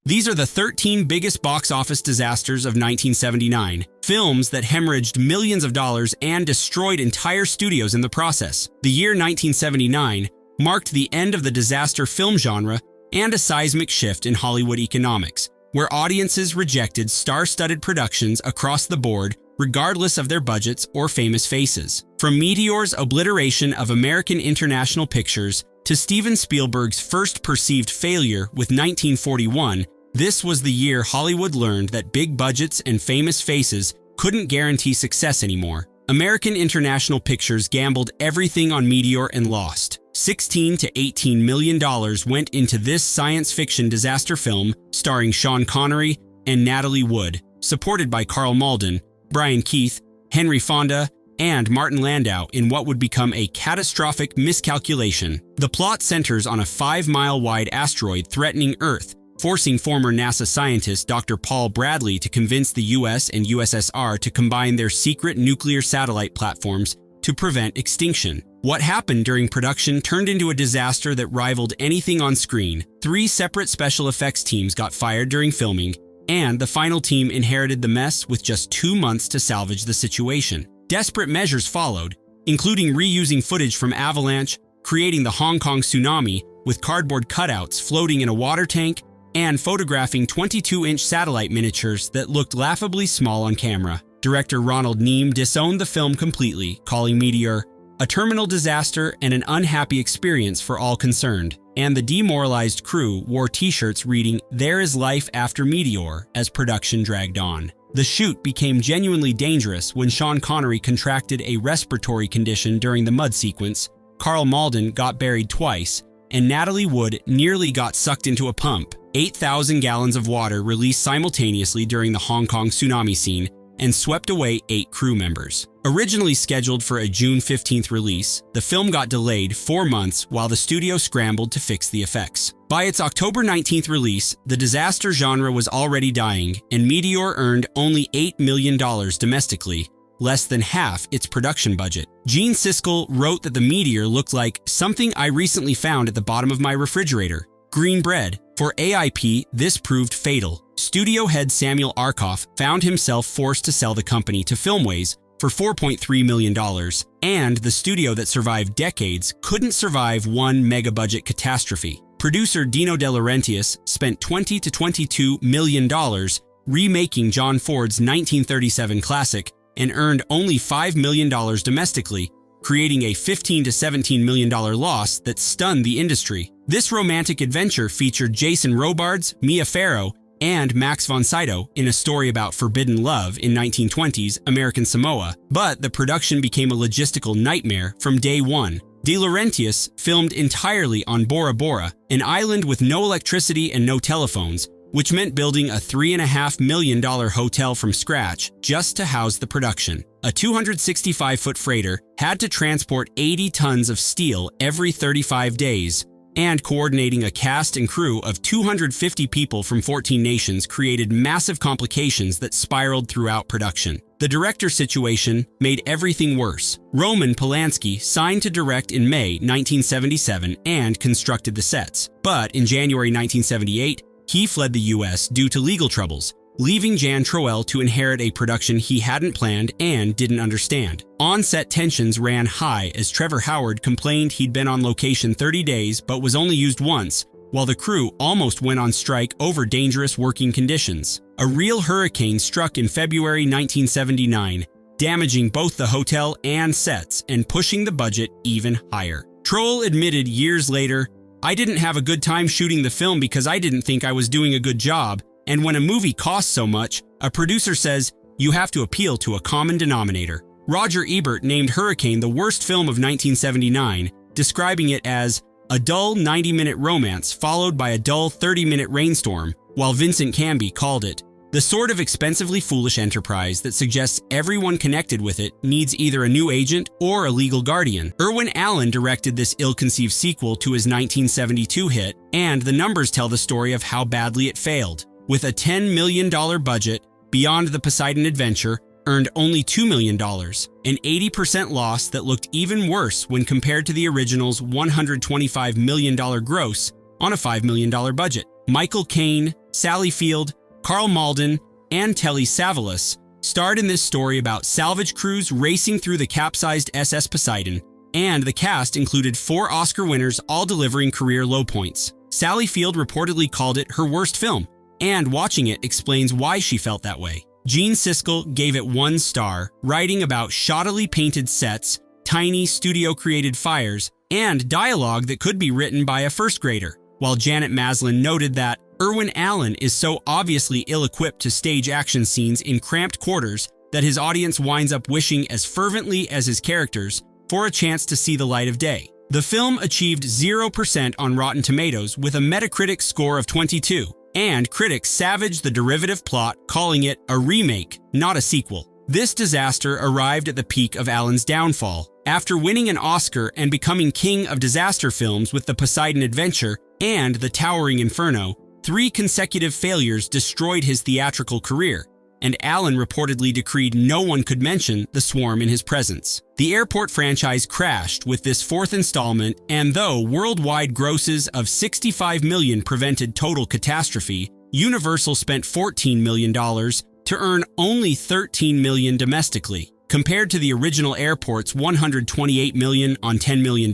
These are the 13 biggest box office disasters of 1979, films that hemorrhaged millions of dollars and destroyed entire studios in the process. The year 1979 marked the end of the disaster film genre and a seismic shift in Hollywood economics, where audiences rejected star-studded productions across the board regardless of their budgets or famous faces. From Meteor's obliteration of American international pictures to Steven Spielberg's first perceived failure with 1941, this was the year Hollywood learned that big budgets and famous faces couldn't guarantee success anymore. American International Pictures gambled everything on Meteor and lost. $16 to $18 million went into this science fiction disaster film starring Sean Connery and Natalie Wood, supported by Carl Malden, Brian Keith, Henry Fonda, and Martin Landau in what would become a catastrophic miscalculation. The plot centers on a 5-mile-wide asteroid threatening Earth, forcing former NASA scientist Dr. Paul Bradley to convince the US and USSR to combine their secret nuclear satellite platforms to prevent extinction. What happened during production turned into a disaster that rivaled anything on screen. 3 separate special effects teams got fired during filming, and the final team inherited the mess with just 2 months to salvage the situation. Desperate measures followed, including reusing footage from Avalanche, creating the Hong Kong tsunami with cardboard cutouts floating in a water tank, and photographing 22-inch satellite miniatures that looked laughably small on camera. Director Ronald Neame disowned the film completely, calling Meteor a terminal disaster and an unhappy experience for all concerned. And the demoralized crew wore t-shirts reading "There is life after Meteor" as production dragged on. The shoot became genuinely dangerous when Sean Connery contracted a respiratory condition during the mud sequence, Carl Malden got buried twice, and Natalie Wood nearly got sucked into a pump. 8,000 gallons of water released simultaneously during the Hong Kong tsunami scene and swept away 8 crew members. Originally scheduled for a June 15th release, the film got delayed 4 months while the studio scrambled to fix the effects. By its October 19th release, the disaster genre was already dying, and Meteor earned only $8 million domestically, less than half its production budget. Gene Siskel wrote that the Meteor looked like something I recently found at the bottom of my refrigerator: green bread. For AIP, this proved fatal. Studio head Samuel Arkoff found himself forced to sell the company to Filmways for $4.3 million, and the studio that survived decades couldn't survive one mega-budget catastrophe. Producer Dino De Laurentiis spent $20 to $22 million remaking John Ford's 1937 classic and earned only $5 million domestically, creating a $15 to $17 million loss that stunned the industry. This romantic adventure featured Jason Robards, Mia Farrow, and Max von Sydow in a story about forbidden love in 1920s American Samoa, but the production became a logistical nightmare from day one. De Laurentiis filmed entirely on Bora Bora, an island with no electricity and no telephones, which meant building a $3.5 million hotel from scratch just to house the production. A 265-foot freighter had to transport 80 tons of steel every 35 days, and coordinating a cast and crew of 250 people from 14 nations created massive complications that spiraled throughout production. The director situation made everything worse. Roman Polanski signed to direct in May 1977 and constructed the sets, but in January 1978, he fled the US due to legal troubles, leaving Jan Troell to inherit a production he hadn't planned and didn't understand. On-set tensions ran high as Trevor Howard complained he'd been on location 30 days but was only used once, while the crew almost went on strike over dangerous working conditions. A real hurricane struck in February 1979, damaging both the hotel and sets and pushing the budget even higher. Troell admitted years later, "I didn't have a good time shooting the film because I didn't think I was doing a good job. And when a movie costs so much, a producer says, you have to appeal to a common denominator." Roger Ebert named Hurricane the worst film of 1979, describing it as a dull 90-minute romance followed by a dull 30-minute rainstorm, while Vincent Canby called it the sort of expensively foolish enterprise that suggests everyone connected with it needs either a new agent or a legal guardian. Irwin Allen directed this ill-conceived sequel to his 1972 hit, and the numbers tell the story of how badly it failed. With a $10 million budget, Beyond the Poseidon Adventure earned only $2 million, an 80% loss that looked even worse when compared to the original's $125 million gross on a $5 million budget. Michael Caine, Sally Field, Carl Malden, and Telly Savalas starred in this story about salvage crews racing through the capsized SS Poseidon, and the cast included 4 Oscar winners, all delivering career low points. Sally Field reportedly called it her worst film, and watching it explains why she felt that way. Gene Siskel gave it 1 star, writing about shoddily painted sets, tiny studio-created fires, and dialogue that could be written by a first grader, while Janet Maslin noted that Irwin Allen is so obviously ill-equipped to stage action scenes in cramped quarters that his audience winds up wishing as fervently as his characters for a chance to see the light of day. The film achieved 0% on Rotten Tomatoes with a Metacritic score of 22, and critics savaged the derivative plot, calling it a remake, not a sequel. This disaster arrived at the peak of Allen's downfall. After winning an Oscar and becoming king of disaster films with The Poseidon Adventure and The Towering Inferno, 3 consecutive failures destroyed his theatrical career, and Allen reportedly decreed no one could mention The Swarm in his presence. The airport franchise crashed with this 4th installment, and though worldwide grosses of $65 million prevented total catastrophe, Universal spent $14 million to earn only $13 million domestically. Compared to the original airport's $128 million on $10 million,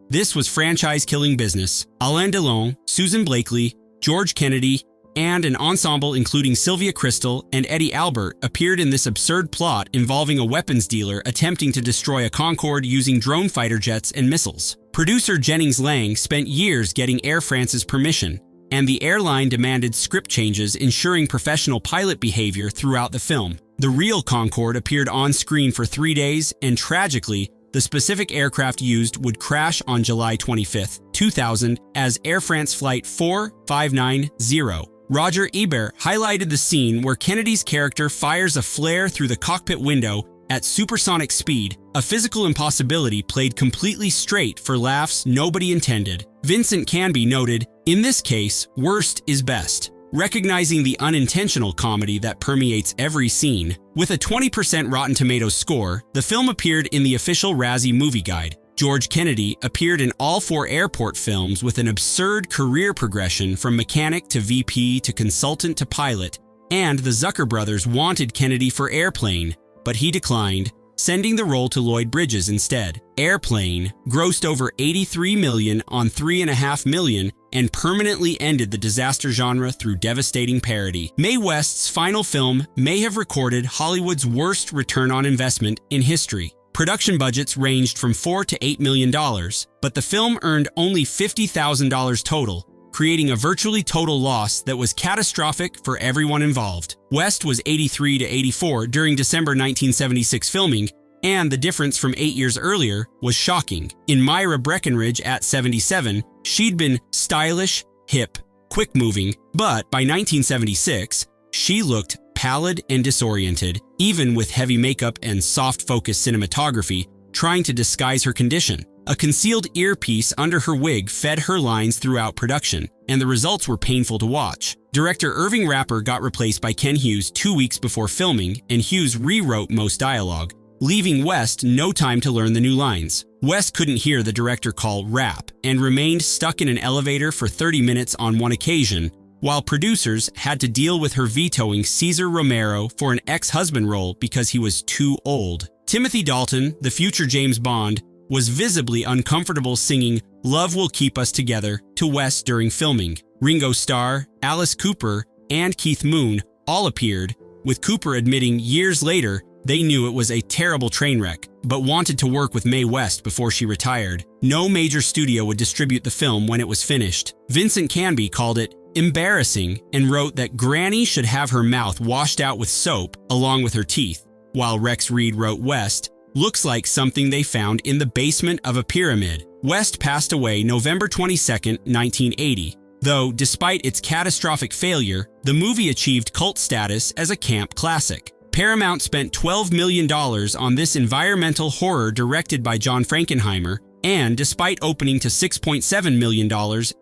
this was franchise-killing business. Alain Delon, Susan Blakely, George Kennedy, and an ensemble including Sylvia Crystal and Eddie Albert appeared in this absurd plot involving a weapons dealer attempting to destroy a Concorde using drone fighter jets and missiles. Producer Jennings Lang spent years getting Air France's permission, and the airline demanded script changes ensuring professional pilot behavior throughout the film. The real Concorde appeared on screen for 3 days, and tragically, the specific aircraft used would crash on July 25, 2000 as Air France Flight 4590. Roger Ebert highlighted the scene where Kennedy's character fires a flare through the cockpit window at supersonic speed, a physical impossibility played completely straight for laughs nobody intended. Vincent Canby noted, "In this case, worst is best," recognizing the unintentional comedy that permeates every scene. With a 20% Rotten Tomatoes score, the film appeared in the official Razzie Movie Guide. George Kennedy appeared in all 4 airport films with an absurd career progression from mechanic to VP to consultant to pilot, and the Zucker brothers wanted Kennedy for Airplane, but he declined, sending the role to Lloyd Bridges instead. Airplane grossed over $83 million on $3.5 million and permanently ended the disaster genre through devastating parody. Mae West's final film may have recorded Hollywood's worst return on investment in history. Production budgets ranged from $4 to $8 million, but the film earned only $50,000 total, creating a virtually total loss that was catastrophic for everyone involved. West was 83 to 84 during December 1976 filming, and the difference from 8 years earlier was shocking. In Myra Breckenridge at 77, she'd been stylish, hip, quick-moving, but by 1976, she looked pallid and disoriented, even with heavy makeup and soft-focus cinematography trying to disguise her condition. A concealed earpiece under her wig fed her lines throughout production, and the results were painful to watch. Director Irving Rapper got replaced by Ken Hughes 2 weeks before filming, and Hughes rewrote most dialogue, leaving West no time to learn the new lines. West couldn't hear the director call rap and remained stuck in an elevator for 30 minutes on one occasion, while producers had to deal with her vetoing Cesar Romero for an ex-husband role because he was too old. Timothy Dalton, the future James Bond, was visibly uncomfortable singing "Love Will Keep Us Together" to West during filming. Ringo Starr, Alice Cooper, and Keith Moon all appeared, with Cooper admitting years later they knew it was a terrible train wreck, but wanted to work with Mae West before she retired. No major studio would distribute the film when it was finished. Vincent Canby called it embarrassing and wrote that Granny should have her mouth washed out with soap along with her teeth, while Rex Reed wrote West looks like something they found in the basement of a pyramid. West passed away November 22, 1980, though despite its catastrophic failure, the movie achieved cult status as a camp classic. Paramount spent $12 million on this environmental horror directed by John Frankenheimer, and despite opening to $6.7 million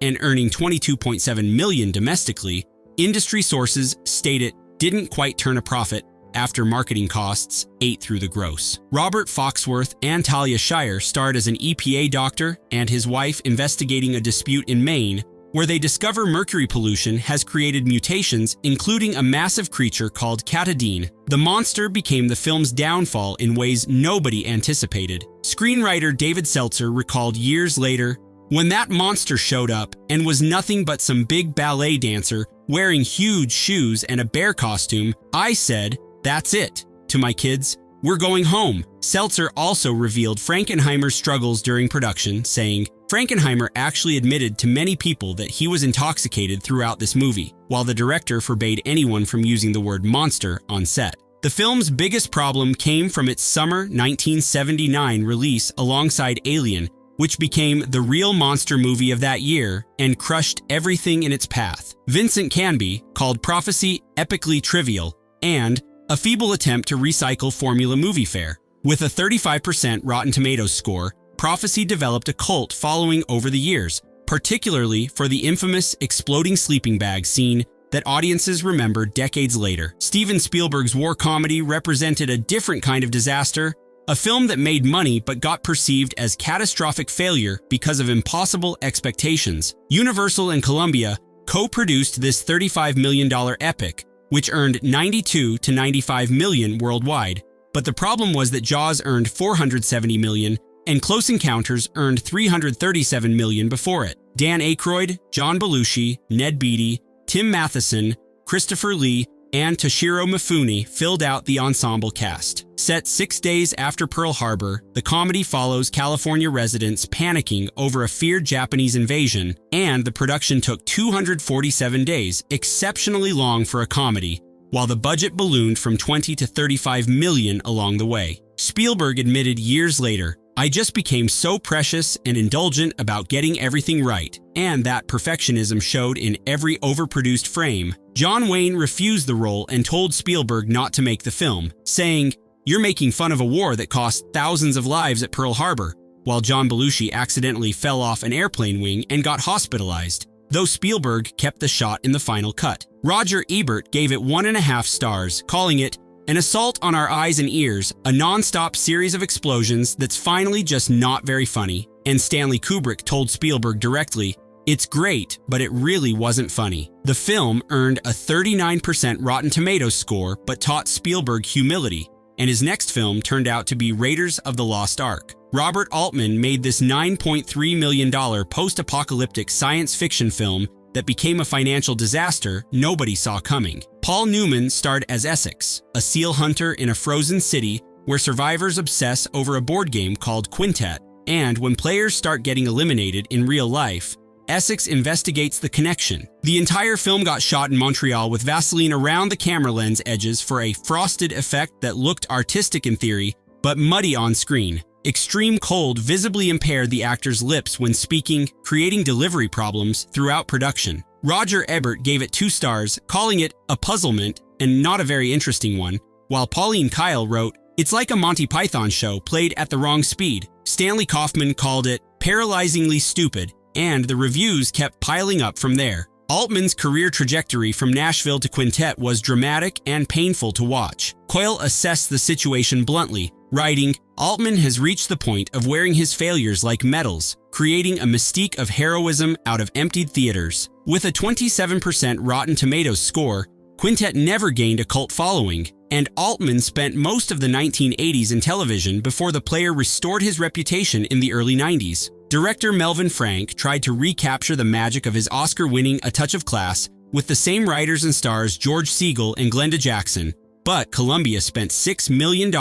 and earning $22.7 million domestically, industry sources state it didn't quite turn a profit after marketing costs ate through the gross. Robert Foxworth and Talia Shire starred as an EPA doctor and his wife investigating a dispute in Maine, where they discover mercury pollution has created mutations, including a massive creature called catadine. The monster became the film's downfall in ways nobody anticipated. Screenwriter David Seltzer recalled years later, "When that monster showed up and was nothing but some big ballet dancer wearing huge shoes and a bear costume, I said, 'That's it,' to my kids. We're going home." Seltzer also revealed Frankenheimer's struggles during production, saying, "Frankenheimer actually admitted to many people that he was intoxicated throughout this movie, while the director forbade anyone from using the word monster on set." The film's biggest problem came from its summer 1979 release alongside Alien, which became the real monster movie of that year and crushed everything in its path. Vincent Canby called Prophecy epically trivial and a feeble attempt to recycle formula movie fare. With a 35% Rotten Tomatoes score, Prophecy developed a cult following over the years, particularly for the infamous exploding sleeping bag scene that audiences remember decades later. Steven Spielberg's war comedy represented a different kind of disaster, a film that made money but got perceived as catastrophic failure because of impossible expectations. Universal and Columbia co-produced this $35 million epic, which earned $92 to $95 million worldwide. But the problem was that Jaws earned $470 million, and Close Encounters earned $337 million before it. Dan Aykroyd, John Belushi, Ned Beatty, Tim Matheson, Christopher Lee, and Toshiro Mifune filled out the ensemble cast. Set 6 days after Pearl Harbor, the comedy follows California residents panicking over a feared Japanese invasion, and the production took 247 days, exceptionally long for a comedy, while the budget ballooned from 20 to 35 million along the way. Spielberg admitted years later, "I just became so precious and indulgent about getting everything right, and that perfectionism showed in every overproduced frame." John Wayne refused the role and told Spielberg not to make the film, saying, "You're making fun of a war that cost thousands of lives at Pearl Harbor," while John Belushi accidentally fell off an airplane wing and got hospitalized, though Spielberg kept the shot in the final cut. Roger Ebert gave it 1.5 stars, calling it an assault on our eyes and ears, a non-stop series of explosions that's finally just not very funny. And Stanley Kubrick told Spielberg directly, "It's great, but it really wasn't funny." The film earned a 39% Rotten Tomatoes score, but taught Spielberg humility, and his next film turned out to be Raiders of the Lost Ark. Robert Altman made this $9.3 million post-apocalyptic science fiction film that became a financial disaster nobody saw coming. Paul Newman starred as Essex, a seal hunter in a frozen city where survivors obsess over a board game called Quintet, and when players start getting eliminated in real life, Essex investigates the connection. The entire film got shot in Montreal with Vaseline around the camera lens edges for a frosted effect that looked artistic in theory, but muddy on screen. Extreme cold visibly impaired the actor's lips when speaking, creating delivery problems throughout production. Roger Ebert gave it 2 stars, calling it a puzzlement and not a very interesting one, while Pauline Kael wrote, "It's like a Monty Python show played at the wrong speed." Stanley Kaufman called it paralyzingly stupid, and the reviews kept piling up from there. Altman's career trajectory from Nashville to Quintet was dramatic and painful to watch. Coyle assessed the situation bluntly, writing, "Altman has reached the point of wearing his failures like medals, creating a mystique of heroism out of emptied theaters." With a 27% Rotten Tomatoes score, Quintet never gained a cult following, and Altman spent most of the 1980s in television before the player restored his reputation in the early 90s. Director Melvin Frank tried to recapture the magic of his Oscar-winning A Touch of Class with the same writers and stars George Segal and Glenda Jackson, but Columbia spent $6 million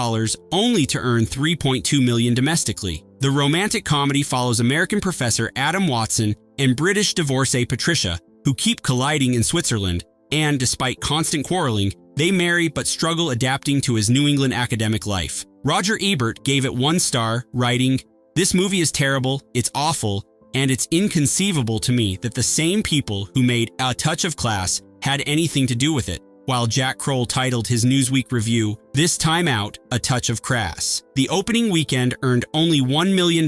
only to earn $3.2 million domestically. The romantic comedy follows American professor Adam Watson and British divorcee Patricia, who keep colliding in Switzerland, and despite constant quarreling, they marry but struggle adapting to his New England academic life. Roger Ebert gave it 1 star, writing, "This movie is terrible, it's awful, and it's inconceivable to me that the same people who made A Touch of Class had anything to do with it," while Jack Kroll titled his Newsweek review, "This Time Out, A Touch of Crass." The opening weekend earned only $1 million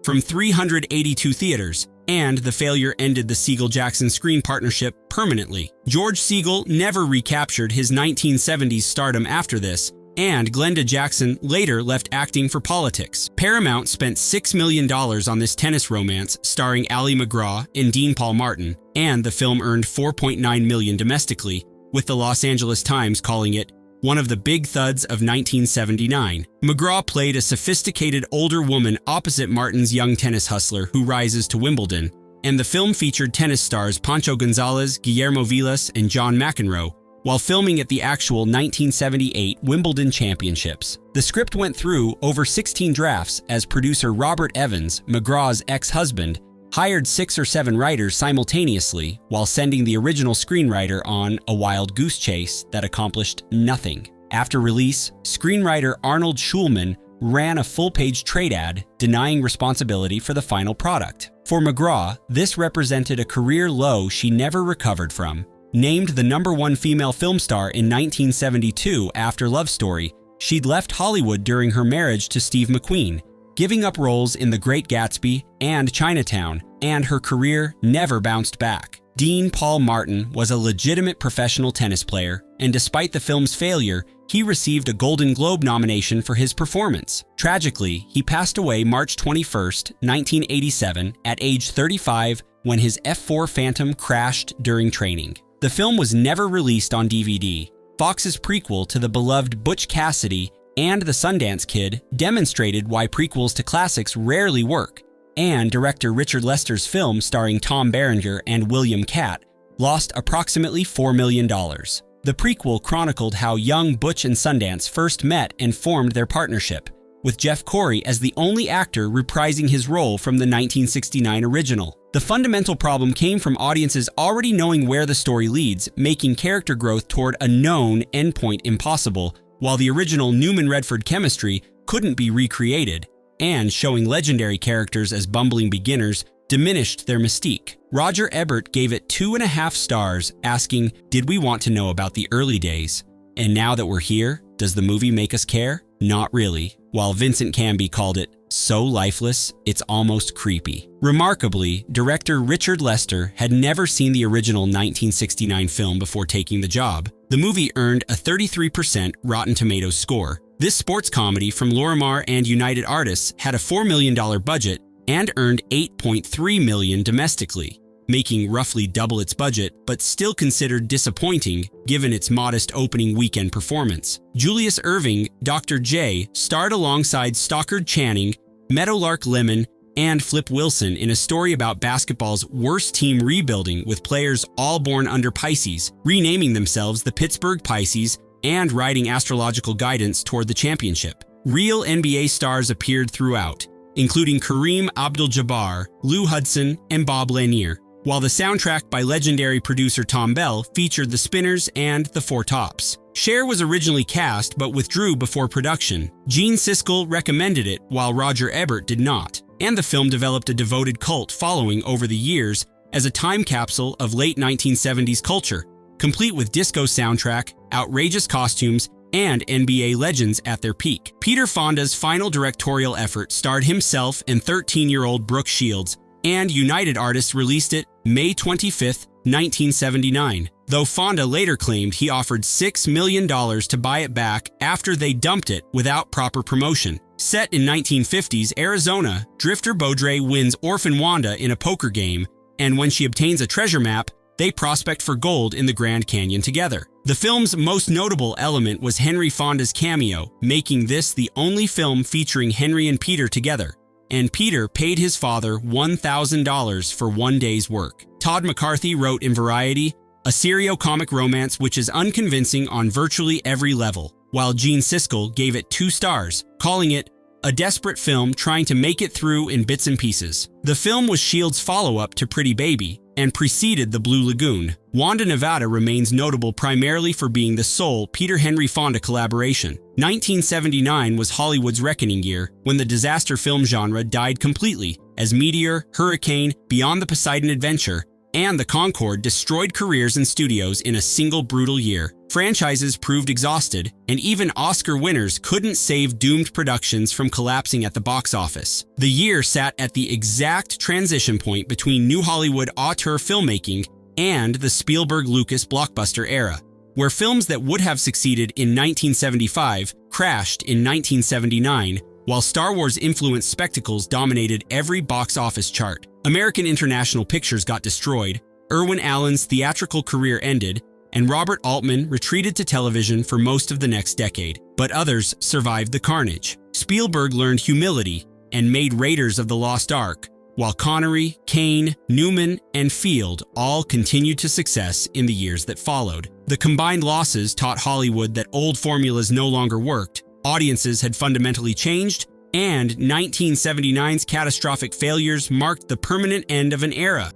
from 382 theaters, and the failure ended the Segal-Jackson screen partnership permanently. George Segal never recaptured his 1970s stardom after this, and Glenda Jackson later left acting for politics. Paramount spent $6 million on this tennis romance starring Ally McGraw and Dean Paul Martin, and the film earned $4.9 million domestically, with the Los Angeles Times calling it one of the big thuds of 1979. McGraw played a sophisticated older woman opposite Martin's young tennis hustler who rises to Wimbledon, and the film featured tennis stars Pancho Gonzalez, Guillermo Vilas, and John McEnroe, while filming at the actual 1978 Wimbledon Championships. The script went through over 16 drafts as producer Robert Evans, McGraw's ex-husband, hired 6 or 7 writers simultaneously while sending the original screenwriter on a wild goose chase that accomplished nothing. After release, screenwriter Arnold Schulman ran a full-page trade ad denying responsibility for the final product. For McGraw, this represented a career low she never recovered from. Named the #1 female film star in 1972 after Love Story, she'd left Hollywood during her marriage to Steve McQueen, giving up roles in The Great Gatsby and Chinatown, and her career never bounced back. Dean Paul Martin was a legitimate professional tennis player, and despite the film's failure, he received a Golden Globe nomination for his performance. Tragically, he passed away March 21, 1987, at age 35 when his F4 Phantom crashed during training. The film was never released on DVD. Fox's prequel to the beloved Butch Cassidy and The Sundance Kid demonstrated why prequels to classics rarely work, and director Richard Lester's film starring Tom Berenger and William Catt lost approximately $4 million. The prequel chronicled how young Butch and Sundance first met and formed their partnership, with Jeff Corey as the only actor reprising his role from the 1969 original. The fundamental problem came from audiences already knowing where the story leads, making character growth toward a known endpoint impossible, while the original Newman-Redford chemistry couldn't be recreated, and showing legendary characters as bumbling beginners diminished their mystique. Roger Ebert gave it 2.5 stars, asking, "Did we want to know about the early days? And now that we're here, does the movie make us care? Not really." While Vincent Canby called it so lifeless, it's almost creepy. Remarkably, director Richard Lester had never seen the original 1969 film before taking the job. The movie earned a 33% Rotten Tomatoes score. This sports comedy from Lorimar and United Artists had a $4 million budget and earned $8.3 million domestically, making roughly double its budget, but still considered disappointing given its modest opening weekend performance. Julius Erving, Dr. J, starred alongside Stockard Channing, Meadowlark Lemon, and Flip Wilson in a story about basketball's worst team rebuilding, with players all born under Pisces, renaming themselves the Pittsburgh Pisces and writing astrological guidance toward the championship. Real NBA stars appeared throughout, including Kareem Abdul-Jabbar, Lou Hudson, and Bob Lanier, while the soundtrack by legendary producer Tom Bell featured the Spinners and the Four Tops. Cher was originally cast but withdrew before production. Gene Siskel recommended it while Roger Ebert did not, and the film developed a devoted cult following over the years as a time capsule of late 1970s culture, complete with disco soundtrack, outrageous costumes, and NBA legends at their peak. Peter Fonda's final directorial effort starred himself and 13-year-old Brooke Shields, and United Artists released it May 25, 1979, though Fonda later claimed he offered $6 million to buy it back after they dumped it without proper promotion. Set in 1950s Arizona, Drifter Beaudry wins Orphan Wanda in a poker game, and when she obtains a treasure map, they prospect for gold in the Grand Canyon together. The film's most notable element was Henry Fonda's cameo, making this the only film featuring Henry and Peter together, and Peter paid his father $1,000 for one day's work. Todd McCarthy wrote in Variety, "A serio-comic romance which is unconvincing on virtually every level," while Gene Siskel gave it 2 stars, calling it a desperate film trying to make it through in bits and pieces. The film was Shields' follow-up to Pretty Baby and preceded The Blue Lagoon. Wanda Nevada remains notable primarily for being the sole Peter Henry Fonda collaboration. 1979 was Hollywood's reckoning year, when the disaster film genre died completely, as Meteor, Hurricane, Beyond the Poseidon Adventure, and the Concorde destroyed careers in studios in a single brutal year. Franchises proved exhausted, and even Oscar winners couldn't save doomed productions from collapsing at the box office. The year sat at the exact transition point between New Hollywood auteur filmmaking and the Spielberg-Lucas blockbuster era, where films that would have succeeded in 1975 crashed in 1979, while Star Wars-influenced spectacles dominated every box office chart. American International Pictures got destroyed, Irwin Allen's theatrical career ended, and Robert Altman retreated to television for most of the next decade. But others survived the carnage. Spielberg learned humility and made Raiders of the Lost Ark, while Connery, Kane, Newman, and Field all continued to success in the years that followed. The combined losses taught Hollywood that old formulas no longer worked, audiences had fundamentally changed, and 1979's catastrophic failures marked the permanent end of an era.